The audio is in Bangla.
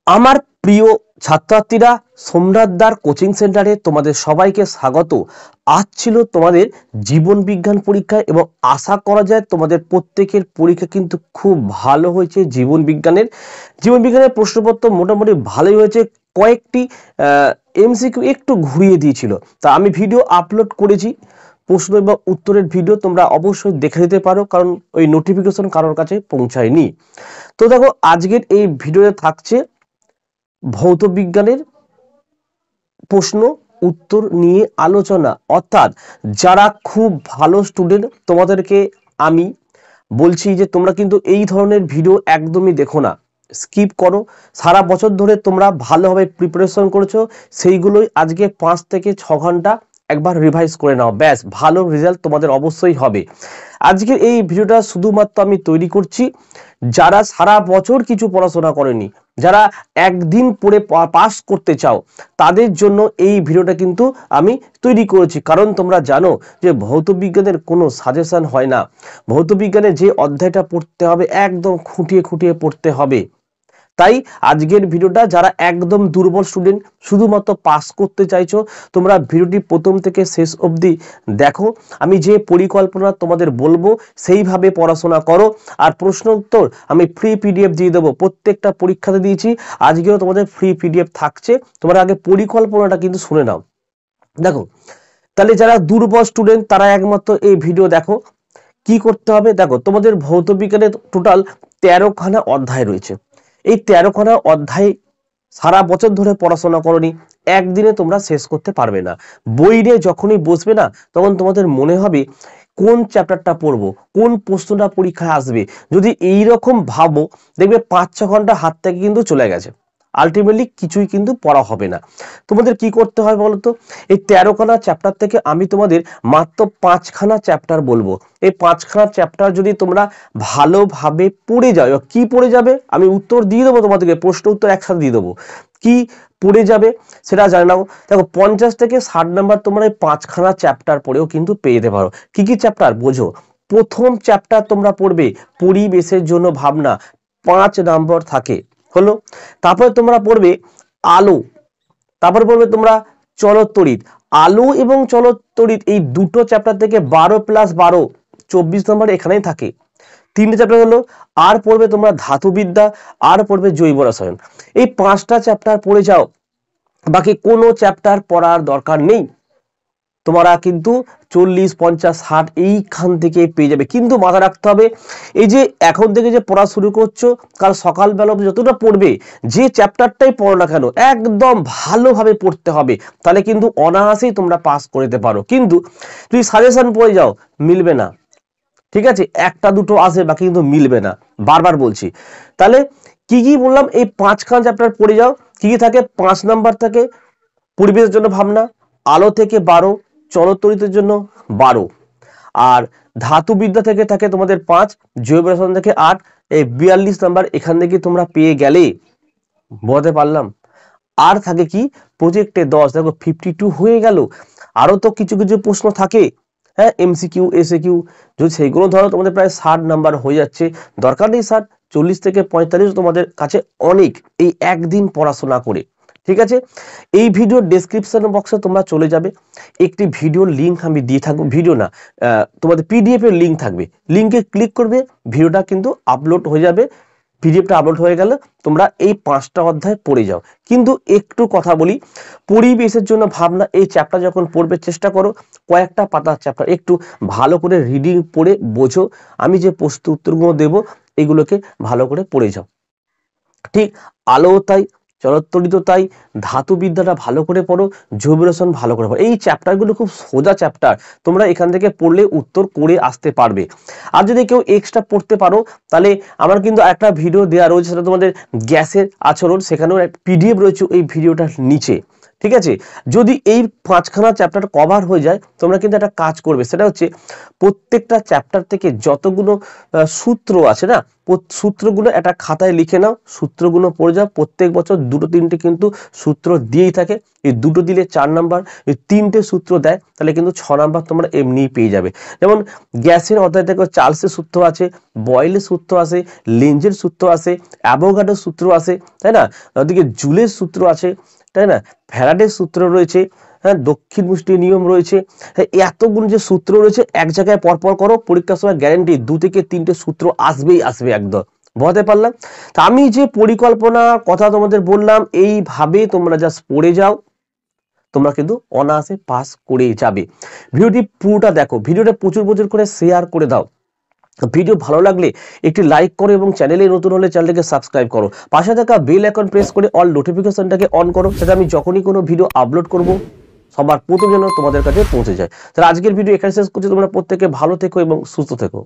আমার প্রিয় ছাত্রছাত্রীরা, সোমনাথদার কোচিং সেন্টারে তোমাদের সবাইকে স্বাগত। আজ ছিল তোমাদের জীবন বিজ্ঞান পরীক্ষা এবং আশা করা যায় তোমাদের প্রত্যেকের পরীক্ষা কিন্তু খুব ভালো হয়েছে। জীবন বিজ্ঞানের প্রশ্নপত্র মোটামুটি ভালোই হয়েছে। কয়েকটি এমসিকিউ একটু ঘুরিয়ে দিয়েছিল, তা আমি ভিডিও আপলোড করেছি। প্রশ্ন এবং উত্তরের ভিডিও তোমরা অবশ্যই দেখে নিতে পারো, কারণ ওই নোটিফিকেশন কারোর কাছে পৌঁছায়নি। তো দেখো, আজকের এই ভিডিওতে থাকছে ভৌত বিজ্ঞানের প্রশ্ন উত্তর নিয়ে আলোচনা। অর্থাৎ যারা খুব ভালো স্টুডেন্ট, তোমাদেরকে আমি বলছি যে তোমরা কিন্তু এই ধরনের ভিডিও একদমই দেখো না, স্কিপ করো। সারা বছর ধরে তোমরা ভালোভাবে প্রিপারেশন করেছো, সেইগুলোই আজকে 5 থেকে 6 ঘন্টা একবার রিভাইজ করে নাও, ব্যাস ভালো রেজাল্ট তোমাদের অবশ্যই হবে। আজকের এই ভিডিওটা শুধুমাত্র আমি তৈরি করছি যারা সারা বছর কিছু পড়াশোনা করেনি, যারা একদিন পড়ে পাস করতে চাও, তাদের জন্য এই ভিডিওটা কিন্তু আমি তৈরি করেছি। কারণ তোমরা জানো যে ভৌত বিজ্ঞানের কোনো সাজেশন হয় না। ভৌত বিজ্ঞানে যে অধ্যায়টা পড়তে হবে একদম খুঁটিয়ে খুঁটিয়ে পড়তে হবে। তাই আজকের ভিডিওটা যারা একদম দুর্বল স্টুডেন্ট, শুধুমাত্র পাস করতে চাইছো, তোমরা ভিডিওটি প্রথম থেকে শেষ অবধি দেখো। আমি যে পরিকল্পনা তোমাদের বলবো সেইভাবে পড়াশোনা করো। আর প্রশ্ন উত্তর আমি ফ্রি পিডিএফ দিয়ে দেবো, প্রত্যেকটা পরীক্ষাতে দিয়েছি, আজকেও তোমাদের ফ্রি পিডিএফ থাকছে। তোমরা আগে পরিকল্পনাটা কিন্তু শুনে নাও। দেখো, তাহলে যারা দুর্বল স্টুডেন্ট তারা একমাত্র এই ভিডিও দেখো। কি করতে হবে দেখো, তোমাদের ভৌত বিজ্ঞানের টোটাল 13খানা অধ্যায় রয়েছে। এই 13খানা অধ্যায় সারা বছর ধরে পড়াশোনা করনি, একদিনে তোমরা শেষ করতে পারবে না। বই নিয়ে যখনই বসবে না, তখন তোমাদের মনে হবে কোন চ্যাপ্টারটা পড়বো, কোন প্রশ্নটা পরীক্ষায় আসবে। যদি এইরকম ভাবো, দেখবে 5-6 ঘন্টা হাত থেকে কিন্তু চলে গেছে, আলটিমেটলি কিছুই কিন্তু পড়া হবে না। তোমাদের কি করতে হয় বলতো, এই 13খানা চ্যাপ্টার থেকে আমি তোমাদের মাত্র 5খানা চ্যাপ্টার বলবো। এই 5খানা চ্যাপ্টার যদি তোমরা ভালোভাবে পড়ে যাও, কি পড়ে যাবে আমি উত্তর দিয়ে দেবো তোমাদেরকে, প্রশ্ন উত্তর একসাথে দিয়ে দেবো। কি পড়ে যাবে সেটা জানে নাও। দেখো, 50 থেকে 60 নাম্বার তোমরা এই 5খানা চ্যাপ্টার পড়েও কিন্তু পেয়ে যেতে পারো। কি কি চ্যাপ্টার বোঝো। প্রথম চ্যাপ্টার তোমরা পড়বে পরিবেশের জন্য ভাবনা, 5 নম্বর থাকে, হলো। তারপরে তোমরা পড়বে আলো, তারপরে পড়বে তোমরা চলতড়িৎ। আলো এবং চলতড়িৎ এই দুটো চ্যাপ্টার থেকে 12 + 12 24 নম্বর এখানেই থাকে। 3টে চ্যাপ্টার হলো। আর পড়বে তোমরা ধাতুবিদ্যা, আর পড়বে জৈব রসায়ন। এই 5টা চ্যাপ্টার পড়ে যাও, বাকি কোনো চ্যাপ্টার পড়ার দরকার নেই। তোমরা কিন্তু 40, 50, 60 এইখান থেকে পেয়ে যাবে। কিন্তু মাথা রাখতে হবে, এই যে এখন থেকে যে পড়া শুরু করছো, কাল সকালবেলা যতটা পড়বে, যে চ্যাপ্টারটাই পড়ো না কেন একদম ভালোভাবে পড়তে হবে, তাহলে কিন্তু অনায়াসেই তোমরা পাস করে দিতে পারো। কিন্তু যদি সাজেশন পড়ে যাও, মিলবে না, ঠিক আছে, একটা দুটো আসে, বাকি কিন্তু মিলবে না, বারবার বলছি। তাহলে কি কি বললাম, এই 5খানা চ্যাপ্টার পড়ে যাও। কি কি থাকে, 5 নাম্বার থাকে পরিবেশের জন্য ভাবনা, আলো থেকে 12, চলতড়িতের জন্য 12, আর ধাতুবিদ্যা থেকে থাকে তোমাদের 5, জৈব রসায়ন থেকে 8, এই 42 নাম্বার এখান থেকে তোমরা পেয়ে গেলে। বোঝাতে পারলাম। আর থাকে কি প্রজেক্টে 10, দেখো 52 হয়ে গেল। আরো তো কিছু কিছু প্রশ্ন থাকে, হ্যাঁ, এমসিকিউ এসএকিউ, যদি সেইগুলো ধরো তোমাদের প্রায় 60 নাম্বার হয়ে যাচ্ছে। দরকার নেই 60, 40 থেকে 45 তোমাদের কাছে অনেক, এই একদিন পড়াশোনা করে। ঠিক আছে, এই ভিডিও ডেসক্রিপশন বক্সে তোমরা চলে যাবে, একটি ভিডিওর লিঙ্ক আমি দিয়ে থাকবো, ভিডিও না তোমাদের পিডিএফ এর লিঙ্ক থাকবে, লিঙ্কে ক্লিক করবে, ভিডিওটা কিন্তু আপলোড হয়ে যাবে। পিডিএফটা আপলোড হয়ে গেলে তোমরা এই 5টা অধ্যায় পড়ে যাও। কিন্তু একটু কথা বলি, পরিবেশের জন্য ভাবনা এই চ্যাপ্টার যখন পড়বে, চেষ্টা করো কয়েকটা পাতার চ্যাপ্টার একটু ভালো করে রিডিং পড়ে বোঝো। আমি যে প্রশ্ন উত্তরগুলো দেবো এগুলোকে ভালো করে পড়ে যাও। ঠিক, আলো তাই, চলতড়িৎ তাই, ধাতুবিদ্যাটা ভালো করে পড়ো, জৈব রসায়ন ভালো করে পড়ো। এই চ্যাপ্টারগুলো খুব সোজা চ্যাপ্টার, তোমরা এখান থেকে পড়লে উত্তর করে আসতে পারবে। আর যদি কেউ এক্সট্রা পড়তে পারো, তাহলে আমার কিন্তু একটা ভিডিও দেওয়া রয়েছে, সেটা তোমাদের গ্যাসের আচরণ, সেখানেও একটা পিডিএফ রয়েছে এই ভিডিওটার নিচে। ঠিক আছে, যদি এই 5খানা চ্যাপ্টার কভার হয়ে যায় তোমরা কিন্তু একটা কাজ করবে, সেটা হচ্ছে প্রত্যেকটা চ্যাপ্টার থেকে যতগুলো সূত্র আছে না, সূত্রগুলো একটা খাতায় লিখে নাও, সূত্রগুলো পড়ে যাও। প্রত্যেক বছর 2-3টে কিন্তু সূত্র দিয়েই থাকে, এই 2টো দিলে 4 নাম্বার, এই 3টে সূত্র দেয় তাহলে কিন্তু 6 নাম্বার তোমরা এমনিই পেয়ে যাবে। যেমন গ্যাসের অধ্যায় থেকে চার্লসের সূত্র আছে, বয়েলের সূত্র আছে, লেঞ্জের সূত্র আছে, অ্যাভোগাড্রোর সূত্র আছে, তাই না, ওদিকে জুলের সূত্র আছে, তাই না, ফ্যারাডের সূত্র রয়েছে, হ্যাঁ, দক্ষিণ মুষ্টি নিয়ম রয়েছে। এতগুলো যে সূত্র রয়েছে এক জায়গায় পরপর করো, পরীক্ষার সময় গ্যারান্টি 2 থেকে 3টে সূত্র আসবেই আসবে, একদম বুঝতে পারলাম। তা আমি যে পরিকল্পনার কথা তোমাদের বললাম, এইভাবে তোমরা জাস্ট পড়ে যাও, তোমরা কিন্তু অনায়াসে পাস করে যাবে। ভিডিওটি পুরোটা দেখো, ভিডিওটা প্রচুর প্রচুর করে শেয়ার করে দাও। ভিডিও ভালো লাগলে একটি লাইক করো এবং চ্যানেলে নতুন হলে চ্যানেলটাকে সাবস্ক্রাইব করো। পাশে থাকা বেল আইকন প্রেস করে অল নোটিফিকেশনটাকে অন করো, যাতে আমি যখনই কোনো ভিডিও আপলোড করব সবার প্রথম যেন তোমাদের কাছে পৌঁছে যায়। তাহলে আজকের ভিডিও এখানে শেষ করছি। তোমরা প্রত্যেকে ভালো থেকো এবং সুস্থ থেকো।